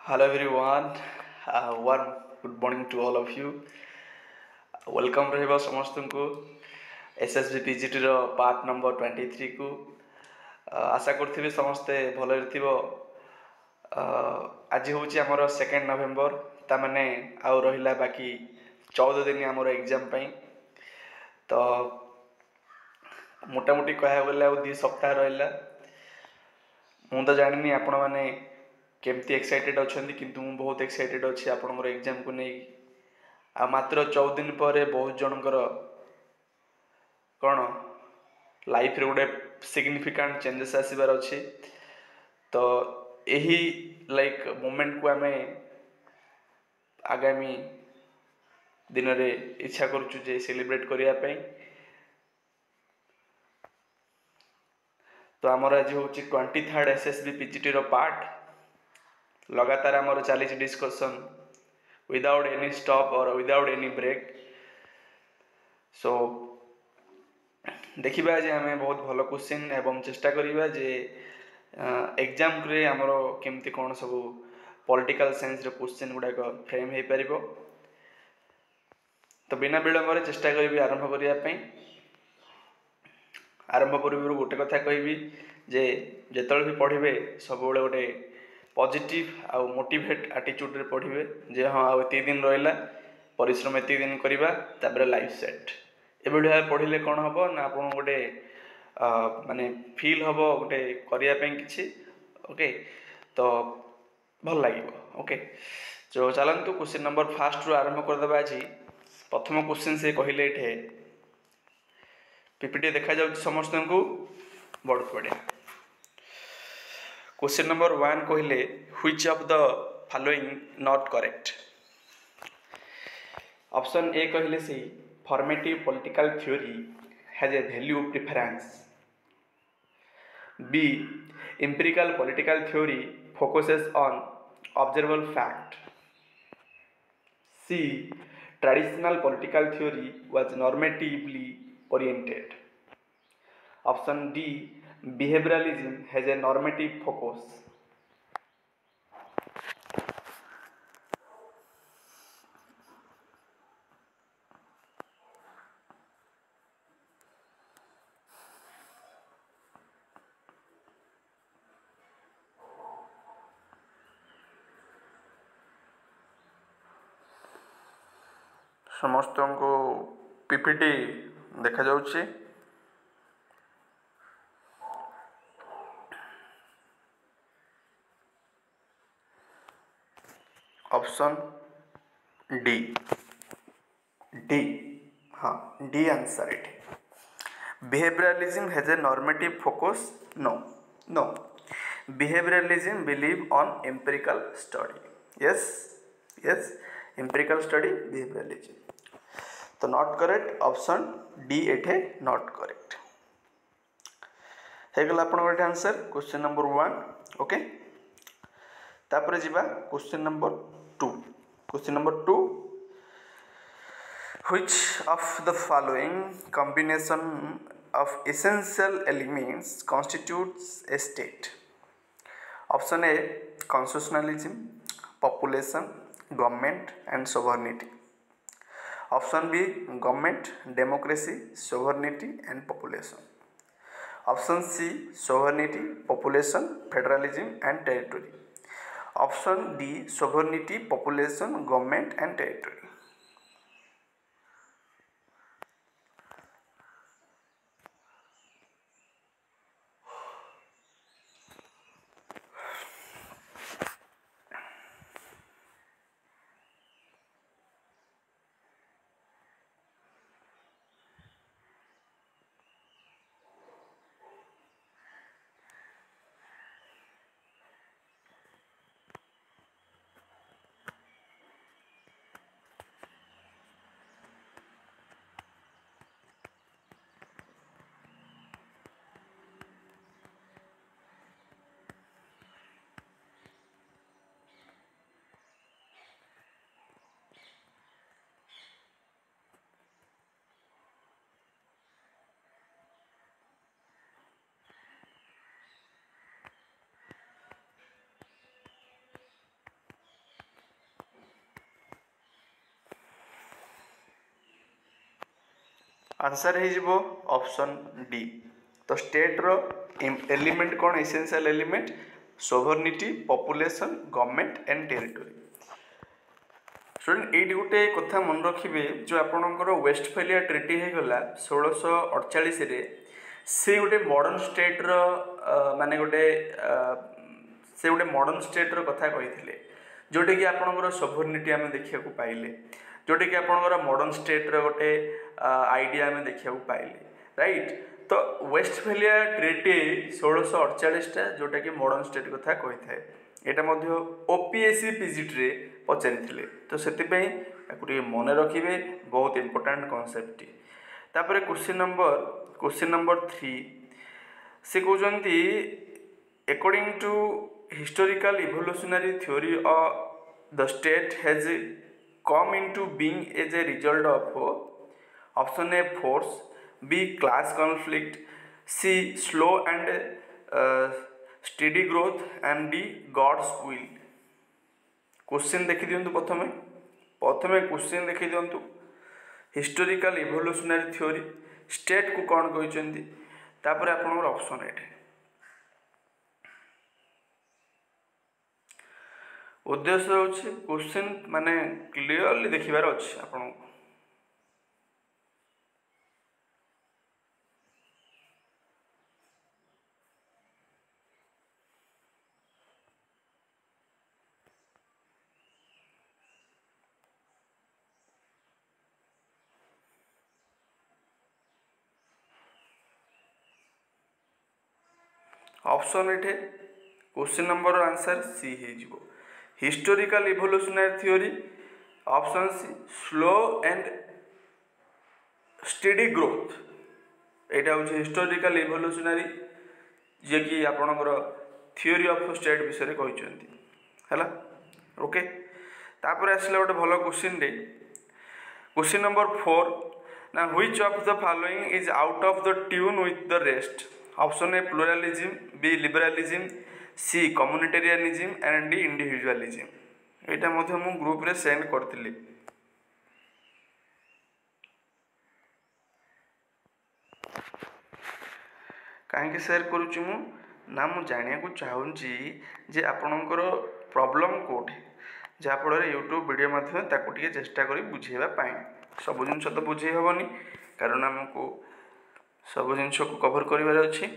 Hello everyone. One good morning to all of you. Welcome ରହିବ ସମସ୍ତଙ୍କୁ SSB PGT ର part number 23 କୁ ଆଶା କରୁଥିବି ସମସ୍ତେ ଭଲରେ ଥିବ। ଆଜି ହେଉଛି ଆମର 2 ନଭେମ୍ବର, ତା ମାନେ ଆଉ ରହିଲା ବାକି 14 ଦିନ ଆମର ଏକ୍ଜାମ ପାଇଁ। ତ ମୋଟାମୋଟି କହିବାକୁ ଗଲେ ଆଉ 2 ସପ୍ତାହ ରହିଲା। ମୁଁ ତ ଜାଣିନି ଆପଣମାନେ କେମିତି ଏକ୍ସାଇଟେଡ୍ ଅଛନ୍ତି, କିନ୍ତୁ ମୁଁ ବହୁତ ଏକ୍ସାଇଟେଡ୍ ଅଛି ଆପଣଙ୍କର ଏକ୍ଜାମକୁ ନେଇକି। ଆଉ ମାତ୍ର 14 ଦିନ ପରେ ବହୁତ ଜଣଙ୍କର କ'ଣ ଲାଇଫରେ ଗୋଟେ ସିଗ୍ନିଫିକାଣ୍ଟ ଚେଞ୍ଜେସ୍ ଆସିବାର ଅଛି। ତ ଏହି ମୋମେଣ୍ଟକୁ ଆମେ ଆଗାମୀ ଦିନରେ ଇଚ୍ଛା କରୁଛୁ ଯେ ସେଲିବ୍ରେଟ୍ କରିବା ପାଇଁ। ତ ଆମର ଆଜି ହେଉଛି 23rd SSB PGT ର ପାର୍ଟ। ଲଗାତାର ଆମର ଚାଲିଛି ଡିସ୍କସନ୍ ୱିଦାଉଟ୍ ଏନି ଷ୍ଟପ୍ ଅର୍ ୱିଦାଉଟ୍ ଏନି ବ୍ରେକ୍। ସୋ ଦେଖିବା ଯେ ଆମେ ବହୁତ ଭଲ କ୍ୱେଶ୍ଚିନ୍ ଏବଂ ଚେଷ୍ଟା କରିବା ଯେ ଏକ୍ଜାମ୍ରେ ଆମର କେମିତି କ'ଣ ସବୁ ପଲିଟିକାଲ୍ ସାଇନ୍ସର କ୍ୱେଶ୍ଚିନ୍ ଗୁଡ଼ାକ ଫ୍ରେମ୍ ହୋଇପାରିବ। ତ ବିନା ବିଳମ୍ବରେ ଚେଷ୍ଟା କରିବି ଆରମ୍ଭ କରିବା ପାଇଁ। ଆରମ୍ଭ ପୂର୍ବରୁ ଗୋଟେ କଥା କହିବି ଯେ ଯେତେବେଳେ ବି ପଢ଼ିବେ ସବୁବେଳେ ଗୋଟେ ପଜିଟିଭ୍ ଆଉ ମୋଟିଭେଟ୍ ଆଟିଚ୍ୟୁଡ଼୍ରେ ପଢ଼ିବେ ଯେ ହଁ ଆଉ ଏତିକି ଦିନ ରହିଲା, ପରିଶ୍ରମ ଏତିକି ଦିନ କରିବା, ତାପରେ ଲାଇଫ୍ ସେଟ୍। ଏଭଳି ଭାବେ ପଢ଼ିଲେ କ'ଣ ହେବ ନା ଆପଣଙ୍କୁ ଗୋଟେ ମାନେ ଫିଲ୍ ହେବ ଗୋଟେ କରିବା ପାଇଁ କିଛି। ଓକେ, ତ ଭଲ ଲାଗିବ। ଓକେ, ତ ଚାଲନ୍ତୁ କ୍ୱେଶ୍ଚିନ୍ ନମ୍ବର ଫାର୍ଷ୍ଟରୁ ଆରମ୍ଭ କରିଦେବା। ଆଜି ପ୍ରଥମ କ୍ୱେଶ୍ଚିନ୍ ସେ କହିଲେ ଏଠେ ପିପିଟି ଦେଖାଯାଉଛି ସମସ୍ତଙ୍କୁ, ବହୁତ ବଢ଼ିଆ। क्वेश्चन नंबर 1 कहले which of the following not correct. Option A कहले से formative political theory has a value preference. B empirical political theory focuses on observable fact. C traditional political theory was normatively oriented. Option D behavioralism has a normative focus। समस्त को PPT देखा जाउछि। Option D D हाँ D answer it. Behaviouralism has a normative focus. No no, behaviouralism believe on empirical study. Yes yes, empirical study behaviouralism. तो not correct, option D एठे not correct है गला आपन आंसर क्वेश्चन नंबर 1। ओके, तापर जीवा question number 2। Question number 2, which of the following combination of essential elements constitutes a state? Option A constitutionalism, population, government and sovereignty। Option B government, democracy, sovereignty and population. Option C sovereignty, population, federalism and territory. Option D sovereignty, population, government and territory. Answer हो option D. तो state रो element कौन essential element sovereignty population government and territory. Student ये गोटे कथा मन रखिए जो आपणकर वेस्टफेलिया ट्रिटी होगला 1648 से गोटे मॉडर्न स्टेट रो माने गोटे से गोटे मॉडर्न स्टेट रो कथा कही जोटे कि आपणकर सोभरनिटी आम देखा पाइले जोटे कि आपणकर मॉडर्न स्टेट रो गोटे आइडिया आम देखा पाइले राइट। तो वेस्टफेलिया ट्रिटी 1648 जोटा कि मॉडर्न स्टेट कथा कही था यहाँ ओपीएससी पीजीटी पचारि तो से मन रखिए बहुत इंपोर्टेंट कॉन्सेप्ट। तापर क्वेश्चन नंबर 3 से कहते according to historical evolutionary theory the state has come into being as a result of option A force B class conflict C slow and steady growth and D God's will. Question देखी दिंतु प्रथमे question देखी दिंतु historical evolutionary theory state को कौन कहते तापर आपनकर ऑप्शन एट उद्देश्य होछि क्वेश्चन माने क्लियरली देखिबार अछि आपन। ऑप्शन एठे क्वेश्चन नंबर आंसर सी हो historical evolutionary theory option C slow and steady growth यहाँ हूँ हिस्टोरिकल इवोल्यूशनरी जे कि आपणकर थ्योरी ऑफ स्टेट विषय कहते है ओके। तापर आसला गोटे भल क्वेश्चन रे क्वेश्चन नंबर 4 ना which of the following is out of the tune with the rest option A pluralism B liberalism C communitarianism and D individualism. यहाँ मु ग्रुप रे सेंड करथिली कहीं सेयार करुच्ची मु ना मु जानिया को चाहूँगी जे आपणकर प्रॉब्लम कोठी जहाँफल यूट्यूब वीडियो माध्यम ताकू टे चेष्टा करी बुझेवाई सब जिन तो बुझे हेनी कारण आमको सब जिन को कवर करिवार अछि।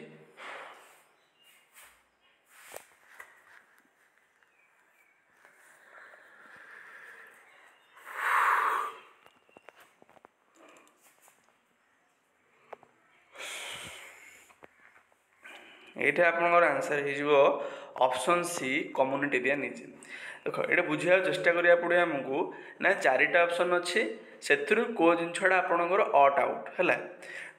ये आपनकर आंसर हो ऑप्शन सी कम्युनिटेरियनिज्म। देख ये बुझा चेष्टा करिया पड़े आमको ना चारिटा ऑप्शन अच्छे से को जिनटा आपणकर अट आउट है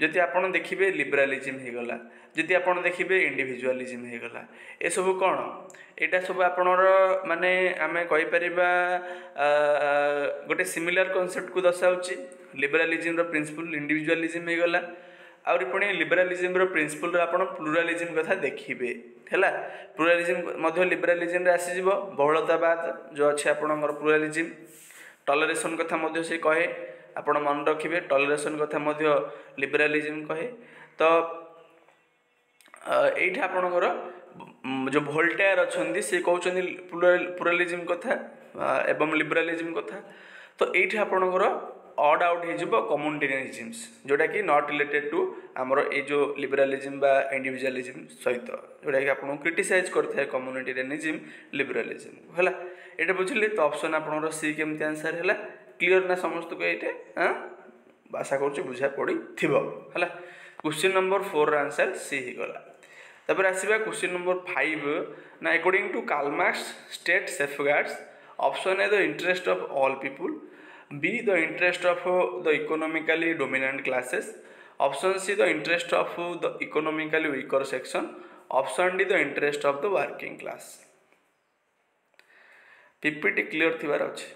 जदि आप देखिए लिबरालिज्म होगला जदि आप देखिए इंडिविजुअलिज्म होगला ये सब कौन यहाँ सब आपणर माने आम कहीपर गोटे सिमिलर कॉन्सेप्ट को दर्शाऊँ लिबरालिज्म प्रिंसिपल इंडिविजुअलिज्म होगला आउरी पुणी लिबरालिज्म प्रिंसिपल आप प्लूरालिज्म कथा देखिए है प्लूरालिज्म लिबरालिज्म आसीज बहुलतावाद जो अच्छे आपणकर प्लूरालिज्म टलरेशन कथा से कहे आपण मन रखिए टलरेशन कथा लिबरालिज्म कहे। तो ये आपणकर जो वोल्टेयर अच्छा सी कहते प्लूरालिज्म कथा एवं लिबरालिज्म कथा। तो ये आपणकर ऑड आउट हो कम्युनिटेरियनिज्म जोटा कि नॉट रिलेटेड टू आमर ये जो लिबरालिज्म बा इंडिविजुअलिज्म सहित जोटा कि आपको क्रिटिसाइज करता है कम्युनिटेरियनिज्म लिबरालिज्म है ये बुझे। तो ऑप्शन आपंकर सी केमती आंसर है क्लीयर ना समस्त को ये आशा कर बुझा पड़ी थी है। क्वेश्चन नंबर 4 आंसर सी ही गला। तापर आसवा क्वेश्चन नंबर 5 ना according to Karl Marx state safeguards option A the interest of all people B the interest of the economically dominant classes option C the interest of the economically weaker section option D the interest of the working class. PPT clear थिबार अछि।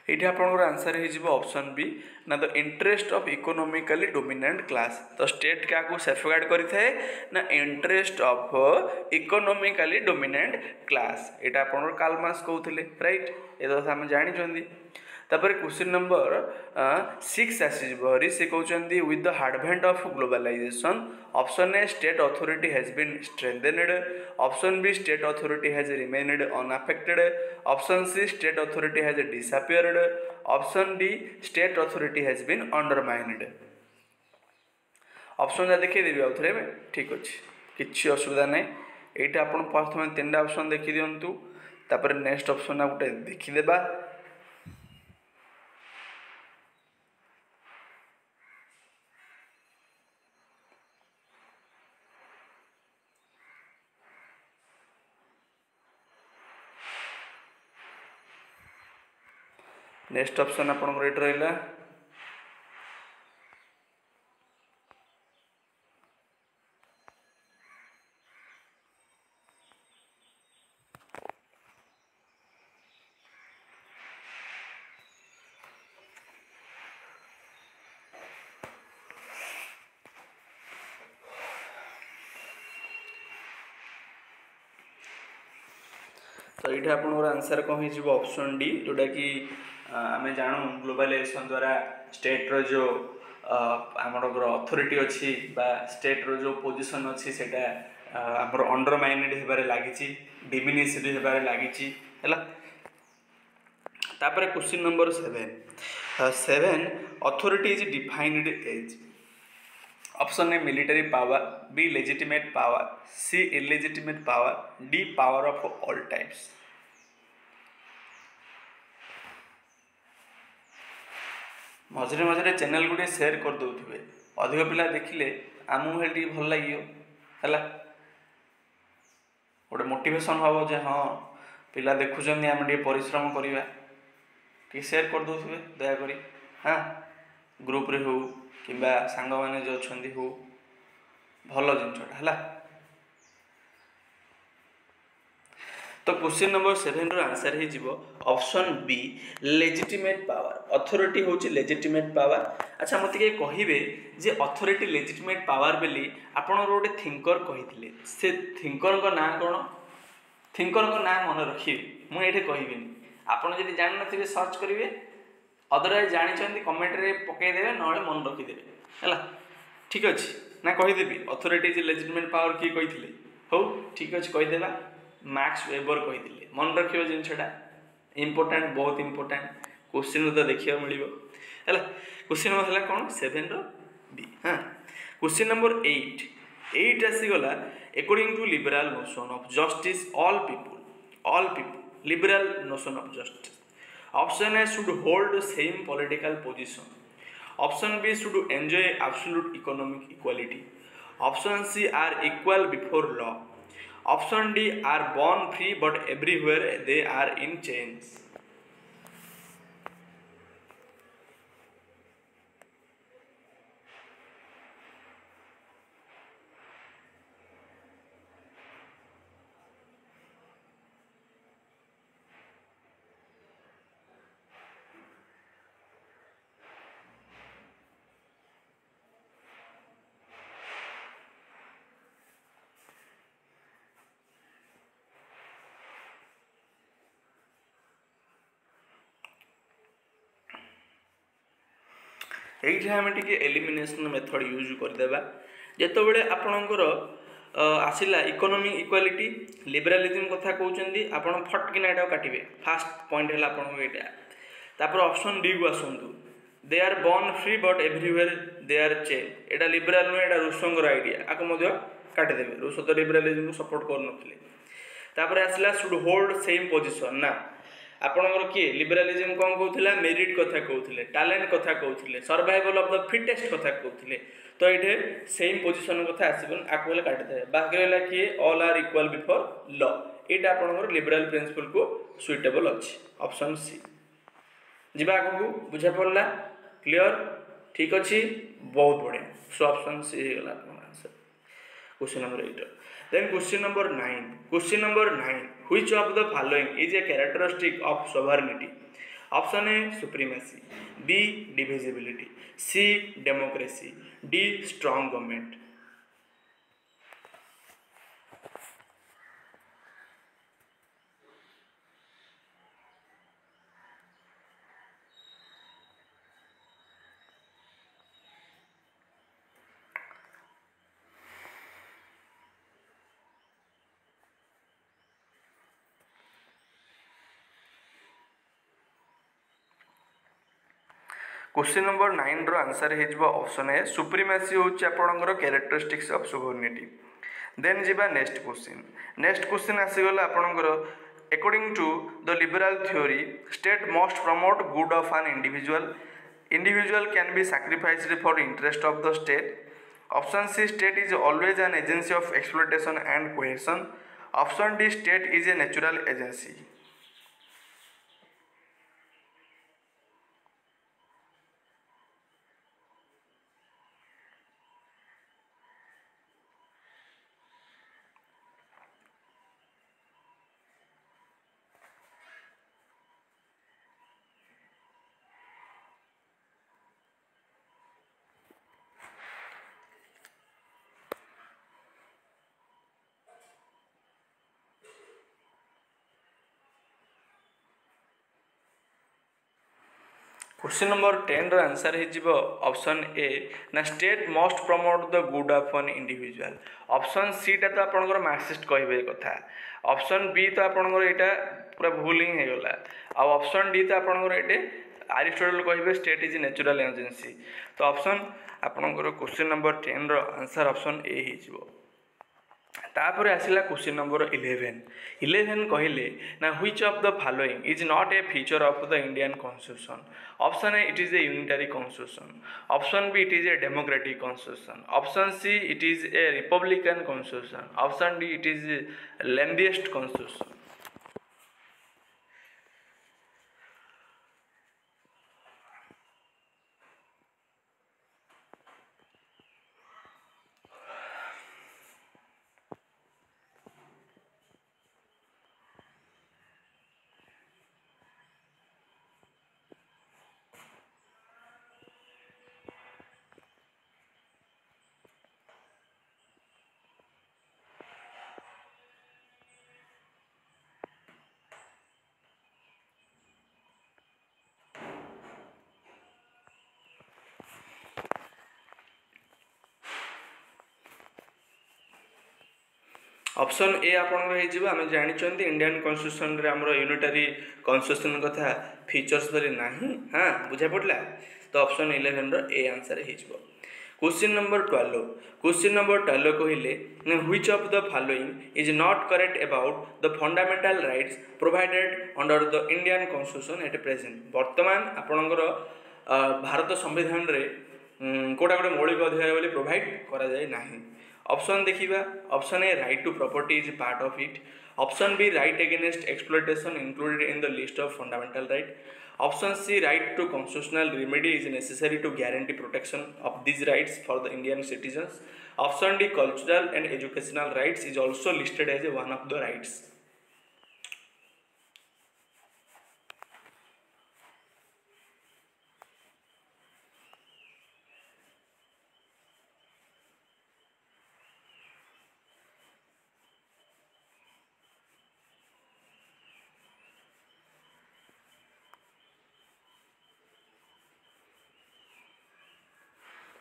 ये आपंकर answer हो option B ना the interest of economically dominant class. तो state क्या safeguard करें ना interest of economically dominant class. यहाँ आप कार्ल मार्क्स कहते राइट ये कथा आम जानी। तापर क्वेश्चन नंबर 6 आसीबरी से कहते with the advent of globalisation option A state authority has been strengthened, option B state authority has remained unaffected, option C state authority has disappeared, option D state authority has been undermined. Option जा देखिए देवी आउ थे ठीक अच्छे किसी असुविधा ना। यहाँ आप प्रथम 3टा ऑप्शन देखी दिंतु तापर नेक्स्ट ऑप्शन गोटे देखीदेबा। नेक्स्ट ऑप्शन आपंकर ये रहा तो ये आपंकर आंसर कौन हो ऑप्शन डी जोटा कि आम जानू ग्लोबलाइजेशन द्वारा स्टेट रो जो आमर अथॉरिटी अच्छी स्टेट रो जो पोजीशन अच्छी से आमर अंडरमाइंड होबार लगी डिमिनिश्ड होबार लगी है। तापर question number 7 authority is defined as option A military power, B legitimate power, C illegitimate power, D power of all types. मझे मझे चैनल गोटे शेयर कर दौथे अधिक पिला देखिले आमको हेल्ली भल लगे है गोटे मोटिवेशन हम जे हाँ पिला देखुं आम टे परिश्रम करवा टे शेयर कर दौथे दयाकोरी हाँ ग्रुप रे हो कि सांग मैंने जो अच्छा हो भल जिनटा है। तो क्वेश्चन नंबर 7 रो आंसर हो option B legitimate power. Authority हूँ लेजिटिमेट पावर। अच्छा मत कहे जे अथॉरिटी लेजिटिमेट पावर बोली आपन गोटे थिंकर कही से थिंकर ना कौन थिंकर ना मन रखिए मुझे कहबी आपड़ जब जान थे सर्च करेंगे अदरवाइज जानते कमेंट रे पकईदे ना मन रखिदे है ठीक अच्छे ना कहीदेवी अथॉरिटी इज लेजिटिमेट पावर किए कही हो ठीक अच्छे कहीदेवा मैक्स वेबर कही मन रखियो जिनटा इंपोर्टेंट बहुत इंपोर्टेंट क्वेश्चन तो देखा मिल है। क्वेश्चन नंबर है कौन 7 रो बी। हाँ क्वेश्चन नंबर 8 आसीगला according to liberal notion of justice all people liberal notion of justice option A should hold same political position, option B should enjoy absolute economic equality, option C are equal before law, option D are born free but everywhere they are in chains। ये आम टे elimination method use करदेबा जिते बड़े आपणकर आसला economic equality लिबरालिज्म कथा कहते आपड़ फटकिना यहाँ काटे फास्ट पॉइंट है आपको यहाँ ऑप्शन डी को आसतु they are born free but everywhere they are chain यहाँ लिबराल नुहे यहाँ रूसों आइडिया आपको काटिदेवे रूस तो लिबरालिज्म को सपोर्ट कर आसला शुड होल्ड सेम पोजिशन ना आपणकर किए लिबरालिज्म कौन कहूला मेरिट कथा कहते टैलेंट कथा कहते सर्वाइवल ऑफ द फिटेस्ट कथा कहते तो ये सेम पोजिशन कथा आसबन आपको काटिदे बाकी रहा किए all are equal before law यहाँ आपंकर लिबराल प्रिंसिपल को सुइटेबल अच्छी ऑप्शन सी जी आगू बुझा पड़ा क्लियर ठीक अच्छे बहुत बढ़िया सो ऑप्शन सी होगा answer question number 8। Then question number 9 which of the following is a characteristic of sovereignty, option A supremacy, B divisibility, C democracy, D strong government. Question number 9 answer हो option A supremacy हूँ आपंकर characteristics of sovereignty. Then जीवा next question आसीगला आपंकर according to the liberal theory state must promote good of an individual can be sacrificed for interest of the state. Option C state is always an agency of exploitation and cohesion. Option D state is a natural agency. Question number 10 answer हो option A ना state must promote the good of an individual. Option C टा तो आपंकर Marxist कहे कथा। Option B तो आपंकर यहाँ पूरा भूल ही होगा। ऑप्शन डी तो आपंकर ये आरिस्टोटल कहे स्टेट इज नेचुरल एजेंसी। तो ऑप्शन आपंकर question number 10 answer option A हो। तापर आसला क्वेश्चन नंबर 11 कहले ना which of the following is not A feature of the Indian constitution. Option A it is a unitary constitution. Option B it is a democratic constitution. Option C it is a Republican constitution. Option D it is lengthiest constitution. Option A आपन आम जानते Indian constitution रे हमरो unitary constitution कथा features बोली नहीं। हाँ बुझा पड़ला। तो ऑप्शन 11 ए आंसर हो। क्वेश्चन नंबर 12 कहले which of the following is not correct about the fundamental rights provided under the Indian constitution at present. वर्तमान आपणकर भारत संविधान रे कोटा गोटे मौलिक अधिकार बोली प्रोवाइड करा जाए नहीं। ऑप्शन देखिबा option A right to property is part of it. Option B right against exploitation included in the list of fundamental right. Option C right to constitutional remedy is necessary to guarantee protection of these rights for the Indian citizens. Option D cultural and educational rights is also listed as a one of the rights.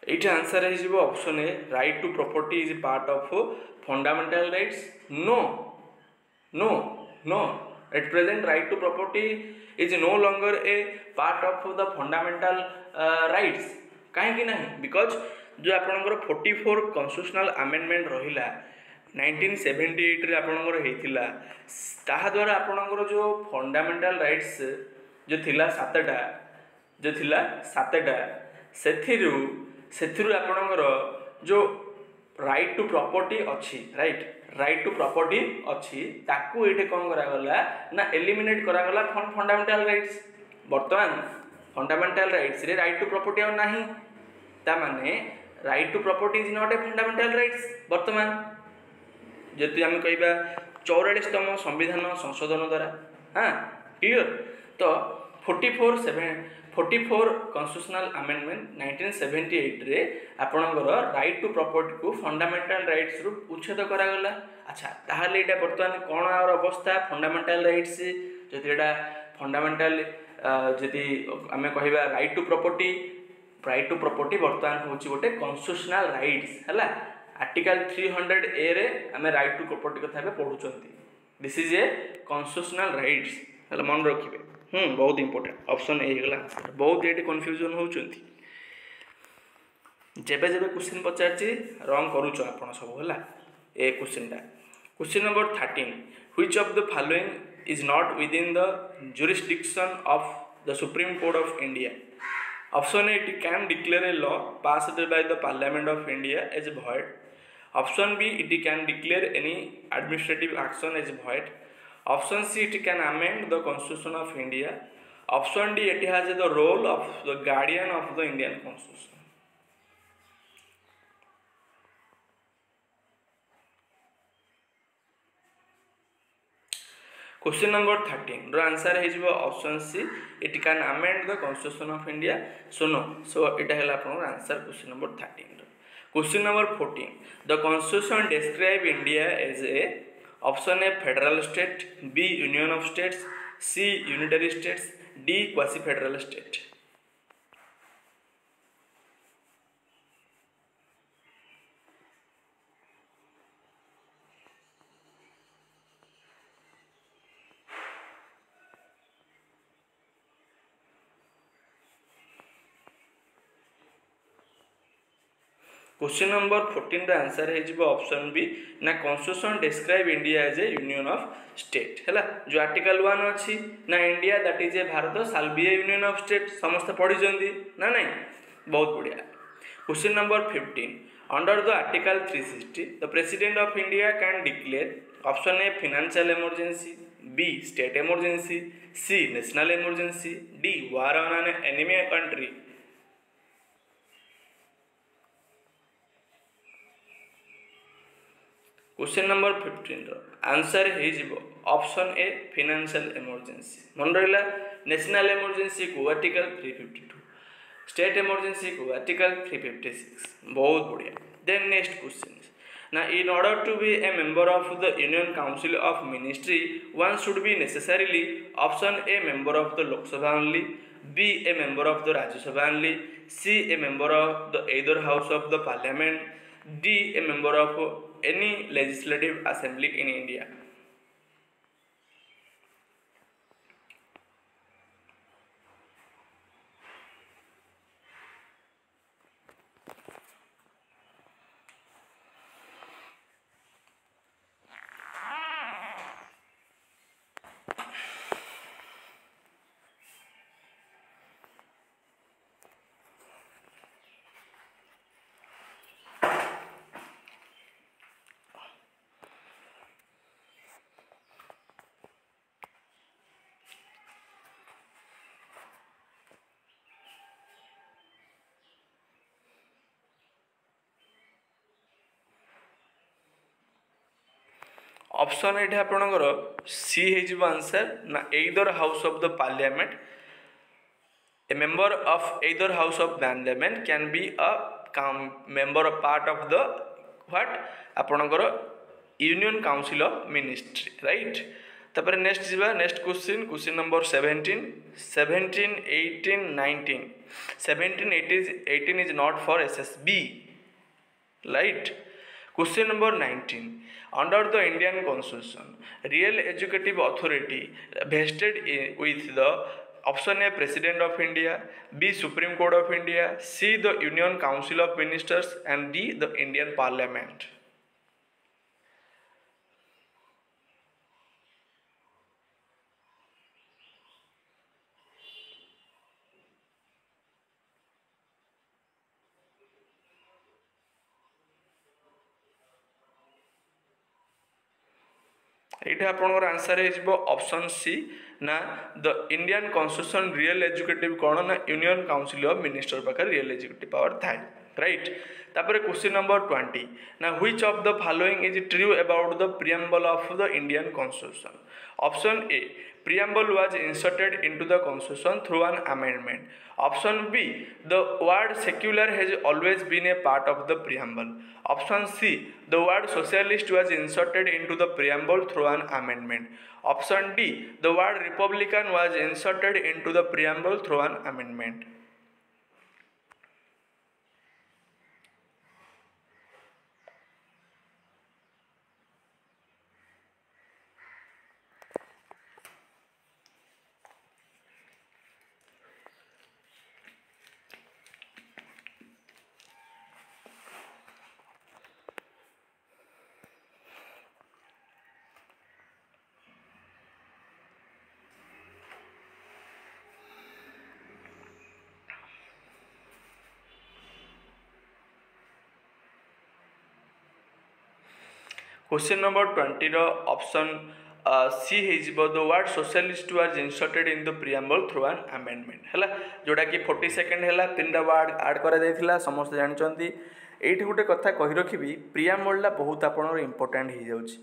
ये answer हो option A right to property is part of fundamental rights. No no no at present right to property is no longer a part of the fundamental rights. कहीं ना because जो आपंकर 44 constitutional amendment रहा 1978 आपंकर होता द्वारा आपंकर जो फंडामेंटल राइट्स जो थिला सातटा से आपणकर जो राइट टू प्रॉपर्टी अच्छी राइट टू प्रॉपर्टी अच्छी ताकू ये कौन करागला ना एलिमिनेट करागला फंडामेंटल राइट्स। बर्तमान फंडामेंटल राइट्स रे राइट टू प्रॉपर्टी और नहीं तामाने right to property is not a fundamental rights. बर्तमान जदि आम कह 44तम संविधान संशोधन द्वारा हाँ क्लियर तो 44 कन्स्टिट्यूशनल अमेंडमेंट 1978 रे आपणकर राइट टू प्रॉपर्टी को फंडामेंटल राइट्स रु उच्छेद करागला। अच्छा ताहले एटा बर्तमान कोन आर अवस्था फंडामेंटल राइट्स जदि एटा फंडामेंटल जदि आमे कहबा राइट टू प्रॉपर्टी बर्तमान होची गोटे कन्स्टिट्यूशनल राइट्स हला। आर्टिकल 300 ए रे आमे राइट टू प्रॉपर्टी कथा बे पढुचंती। This is a constitutional rights हला मन रखिबे। बहुत इंपोर्टेंट ऑप्शन ए गला। बहुत एटी कंफ्यूजन होउचंती जेबे जेबे क्वेश्चन पचारची रंग करूचो आपण सब हला। ए question number 13 which of the following is not within the jurisdiction of the Supreme Court of India? Option A, it can declare a law passed by the Parliament of India as void. Option B, it can declare any administrative action as void. Option C, it can amend the Constitution of India. Option D, it has the role of the guardian of the Indian Constitution. Question number 13 रो answer है option C, it can amend the constitution of India. सुनो सो इटा है आपन answer question number 13 रो। Question number 14 the constitution describe India as a option A federal state, B union of states, C unitary states, D quasi federal state. Question number 14 रा answer है option B ना constitution describe India as a union of state हैला। जो article 1 अछि ना India that is a Bharat shall be a union of state समस्त पढ़ी जंदी ना नहीं। बहुत बढ़िया। Question number 15 under the article 360 the president of India can declare option A financial emergency, B state emergency, C national emergency, D war on an enemy country. Question number 15 रो answer है option A financial emergency. मन रहा national emergency को article 352, state emergency को article 356। बहुत बढ़िया। Then next question ना in order to be a member of the union council of ministry one should be necessarily option A member of the Lok Sabha only, B a member of the Rajya Sabha only, C a member of the either house of the parliament, D a member of any legislative assembly in India। Option ये आपणकर C हो answer ना either house of the parliament. A member of either house of parliament can be a member of part of the what आपणकर union council of ministry right. तापर next जीवा next question number 17 18 19 17 18 is not for SSB right. Question number 19 under the Indian Constitution real executive authority vested with the option A President of India, B Supreme Court of India, C the Union Council of Ministers and D the Indian Parliament। ये आपनकर answer है option सी ना the Indian constitution real educative कौन ना union council of minister पाखे real educative power थाए। Right. तापर question number 20 ना which of the following is true about the preamble of the Indian constitution. Option A preamble was inserted into the constitution through an amendment. Option B the word secular has always been a part of the preamble. Option C the word socialist was inserted into the preamble through an amendment. Option D the word republican was inserted into the preamble through an amendment. Question number 20 रो option C हो the word socialist was inserted in the preamble through an amendment है जोटा कि 40 second है 3टा word आड करा जायथिला समस्त जानचंती। एठी गोटे कथा कहि रखिबी प्रियम्बलटा बहुत आपनर इंपोर्टेंट हो जाउची।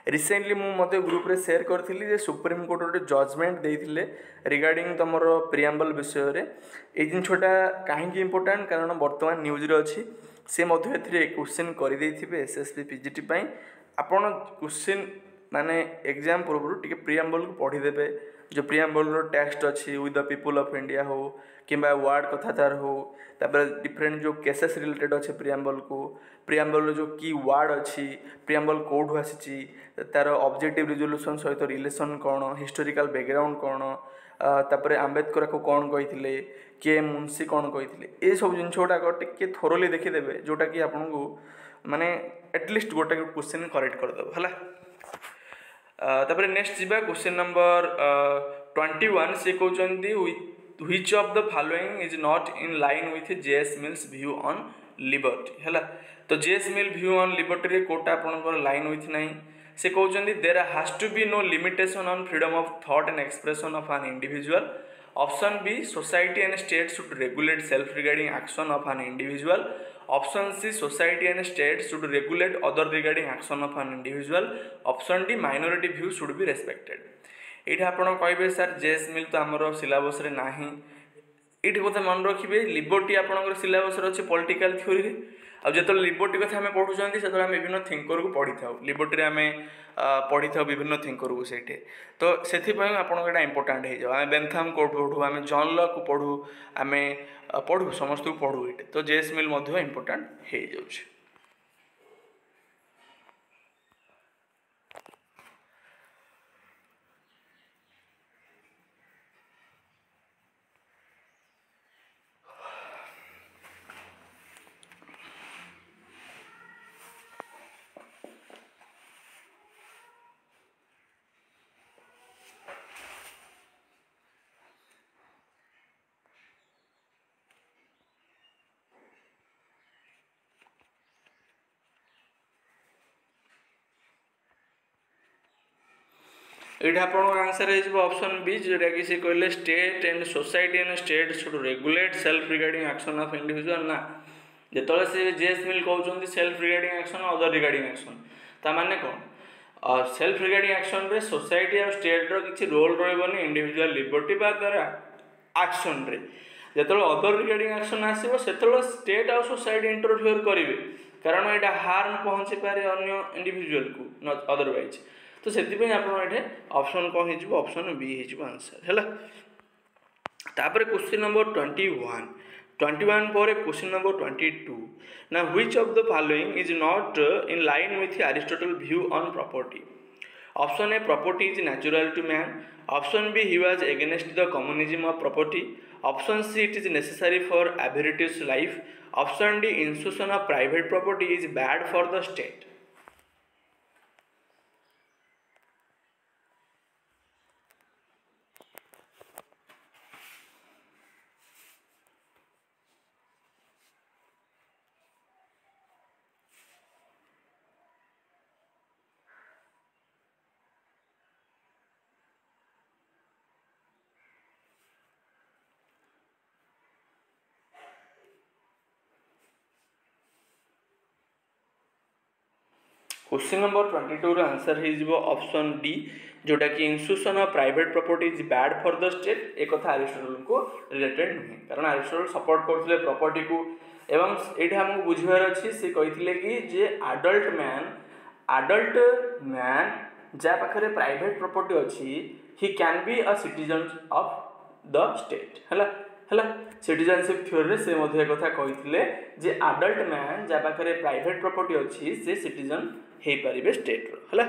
रिसेंटली मु मते ग्रुप रे शेयर करथिली जे सुप्रीम कोर्ट गोटे जजमेंट देइथिले रिगार्डिंग तमर प्रियम्बल विषय रे। ए जिनछोटा काहेकि इंपोर्टेंट कारण वर्तमान न्यूज रे अछि से मध्य एथिरे क्वेश्चन करि देइथिबे एसएसपी पीजीटी पई। आपण क्वेश्चन माने एग्जाम पूर्व टिके प्रियम्बल को पढ़ीदेवे जो प्रियम्बल टेक्स्ट अच्छी with the people of India हो कि वार्ड कथा तार हो तापर डिफरेंट जो केसेस रिलेटेड अच्छे प्रियम्बल को प्रियम्बल जो की वार्ड अच्छी प्रियम्बल कोड आसी तार ऑब्जेक्टिव रिजोल्यूशन सहित रिलेशन कौन हिस्टोरिकल बैकग्राउंड कौन तापर आंबेडकर को कौन कही किए मुंशी कौन कही ये सब जिन गुड़ाक टे थोरली देखीदेवे जोटा कि आपको माने एटलिस्ट गोटे क्वेश्चन करेक्ट करदेव है। तापर नेक्स्ट जीवा क्वेश्चन नंबर 21 से कहते which of the following is not in line with JS Mill's view on liberty है। तो JS Mill view on liberty रे कोटा आपनकर लाइन विथ नहीं से कहते there has to be no limitation on freedom of thought and expression of an individual. Option B society and state should regulate self regarding action of an individual. Option C society and state should regulate other regarding action of an individual. Option D minority view should be respected. ये आपड़ कहे sir JS मिल तो आमर syllabus रे नाही ये कथा मन रखिए लिबर्टी आपंकर सिलेबस अच्छे पॉलिटिकल थ्योरी और जो लिबर्टी कथा आम पढ़ुं से आम विभिन्न थिंकर को पढ़ी था लिबर्टी आम पढ़ी था विभिन्न थिंकर को सही तो से आपको यहाँ इंपोर्टाट हो आम बेंथम कोड पढ़ू आम जॉन लॉ को पढ़ू आम पढ़ू समस्त को पढ़ू ये तो जेएस मिल इंपोर्टाट हो जाऊँ। ये आप आंसर हो ऑप्शन बी जोटा कि सी कहले state and society and state should regulate self regarding action of individual ना जो से जेएस मिल कहते self regarding action other regarding action ताने कौन सेल्फ रिगार्डिंग एक्शन रे सोसाइटी और स्टेट रो किसी रोल रही इंडिविजुअल लिबर्टी द्वारा एक्शन रे जो अदर रिगार्डिंग एक्शन आसो से स्टेट और सोसाइटी इंटरफियर करेंगे कारण यहाँ हार्म पहुँची पारे अन्य इंडिविजुअल को अदरवाइज तो से ऑप्शन कौन हो ऑप्शन बी हो आंसर है। तापर क्वेश्चन नंबर 21 पर क्वेश्चन नंबर 22 ना which of the following is not in line with Aristotle view on property. Option A property is natural to man. Option B he was against the communism of property. Option C it is necessary for a virtuous life. Option D institution of private property is bad for the state. Question number 22 रो answer हो option D, जोटा कि institution of private property is bad for the state. एक कथा Aristotle को related नुहे, कारण Aristotle support करते प्रॉपर्टी को। एवं ये आमको बुझार अच्छी से कहते कि जे आडल्ट मैन जा पाखे प्राइवेट प्रॉपर्टी अच्छी he can be a citizen of the state है सिटीजनशिप थ्योरी से एक कथा कहते जे आडल्ट मैन जा पाखे प्राइवेट प्रॉपर्टी अच्छी से सिटीजन हो पारे स्टेट रो है।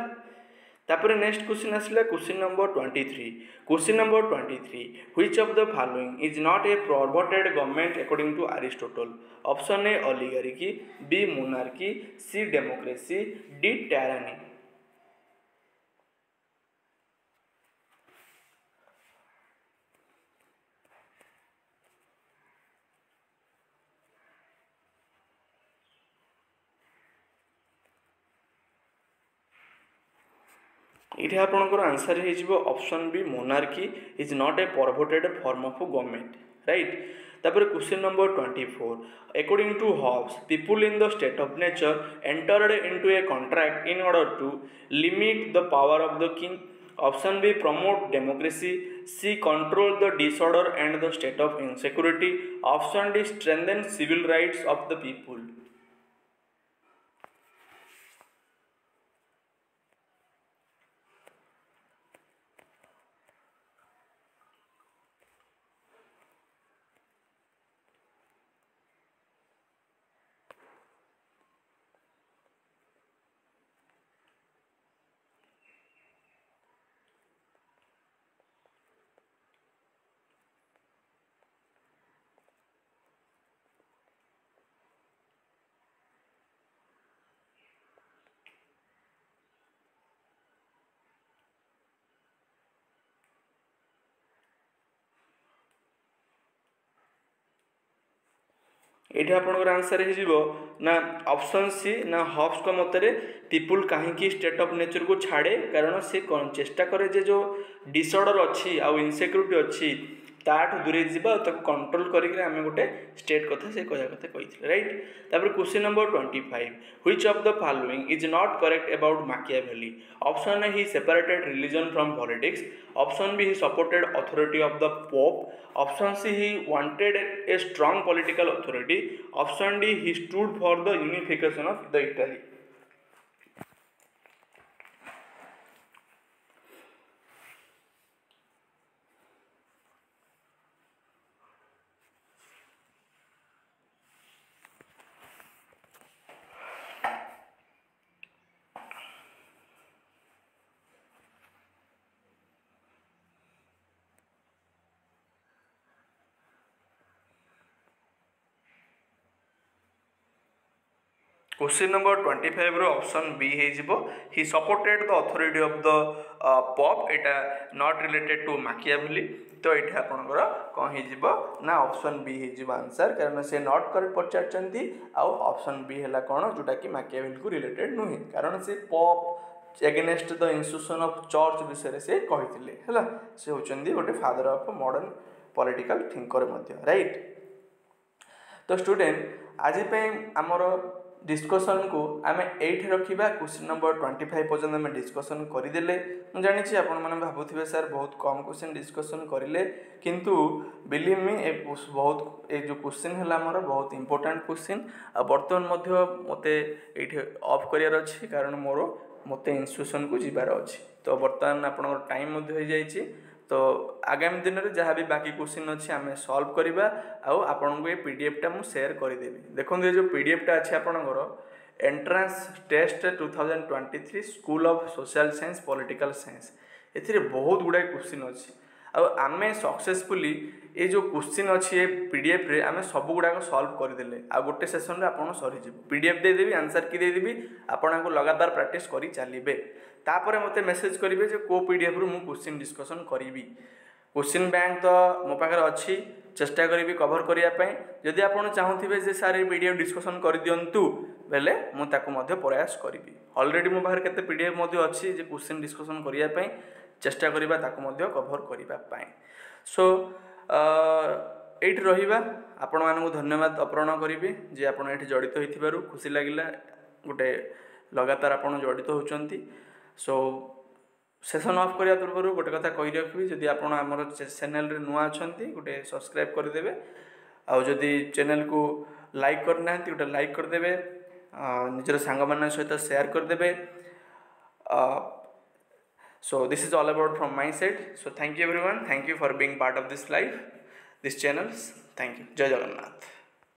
तापर नेक्स्ट क्वेश्चन आसला question number 23। Question number 23, which of the following is not a perverted government according to Aristotle. Option A oligarchy, B monarchy, C democracy, D tyranny. ये आपंकर आंसर हो option B monarchy is not a perverted form of government, right. तापर question number 24, according to Hobbes people in the state of nature entered into a contract in order to limit the power of the king. Option B promote democracy, C control the disorder and the state of insecurity, option D strengthen civil rights of the people. ये आपंकर answer हो ना option C ना Hobbs का मतरे people कहीं state of nature को छाड़े कारण से चेष्टा करे जे जो डिसऑर्डर अच्छी आउ इनसिक्योरिटी अच्छी ताठू दूरे जावा कंट्रोल करके आम गोटे स्टेट कथा से कह कथा कही, राइट। तापर question number 25, which of the following is not correct about Machiavelli. Option A he separated religion from politics, option B he supported authority of the pope, option C he wanted a strong political authority, option D he stood for the unification of the Italy. Question number 25 रो option B हो he supported the authority of the pope. एटा not related to Machiavelli, तो ये आपंकर कौन हो ना option B हो आंसर, कारण से नॉट करेक्ट पचारती। आउ ऑप्शन बी है कौन जोटा कि मैकियावेली को रिलेटेड नुहे, कारण से pope against the institution of church विषय से कहते है, से होचंदी गोटे father of modern political thinker मध्य, राइट। तो स्टूडेंट आज आमर डिस्कसन को आम ये रखा। क्वेश्चन नंबर 25 पर्यटन आम डिस्कसन करदे। मुझे जानी आपण मैंने भावुवे सर बहुत कम क्वेश्चन डिस्कसन करें, किंतु बिलीव मी बहुत ये जो क्वेश्चन है आमर बहुत इंपोर्टेंट क्वेश्चन। बर्तमान मत ये ऑफ करार अच्छी, कारण मोर मत इंस्टीट्यूशन को जीवार अच्छी। तो बर्तमान आप टाइम हो जाए, तो आगामी दिन में जहाँ भी बाकी क्वेश्चन अच्छी आम सॉल्व करवा। आपन को ये पीडीएफ टा मु शेयर करदेवी। देखो ये जो पीडीएफ टा अच्छे आपंकर entrance test 2023 school of social science political science, ए बहुत गुड़ाए क्वेश्चन अच्छी। आम सक्सेसफुली ये जो क्वेश्चन अच्छी ये पीडीएफ रे आम सब गुड़ाक सॉल्व करदे। आ गोटे सेसन रे आपन सरीज पीडीएफ देदेवी, आंसर की देदेवी, आपन को लगातार प्रैक्टिस करी चलिए। तापर मते मेसेज करेंगे जो को पीडीएफ रु मु क्वेश्चन डिस्कसन करी। क्वेश्चन बैंक तो मो पाखे अच्छी, चेष्टा करी कवर करने। जदि आप चाहूथे जे सार ये पीडीएफ डिस्कसन कर दिंतु बेले मुझे प्रयास करी। ऑलरेडी मो पाखे केते पीडीएफ अच्छी जे क्वेश्चन डिस्कसन करने चेष्टा करवा कवर करने। सो ये रहा। आपण मानक धन्यवाद अर्पण करी जे आप जड़ित हो खुशी लगे गोटे लगातार आपण जड़ित होचंती। सो सेशन ऑफ करिया पूर्व गोटे कथा कहि रखबी, जदि आपण हमर चैनल रे नुआ अछंती गोटे सब्सक्राइब कर देबे, आ जदि चैनल को लाइक करना गोटे लाइक कर देबे, निजर सांग मान सहित शेयर कर देबे। So this is all about from my side. So thank you everyone, thank you for being part of this life, this channels. Thank you. जय जगन्नाथ।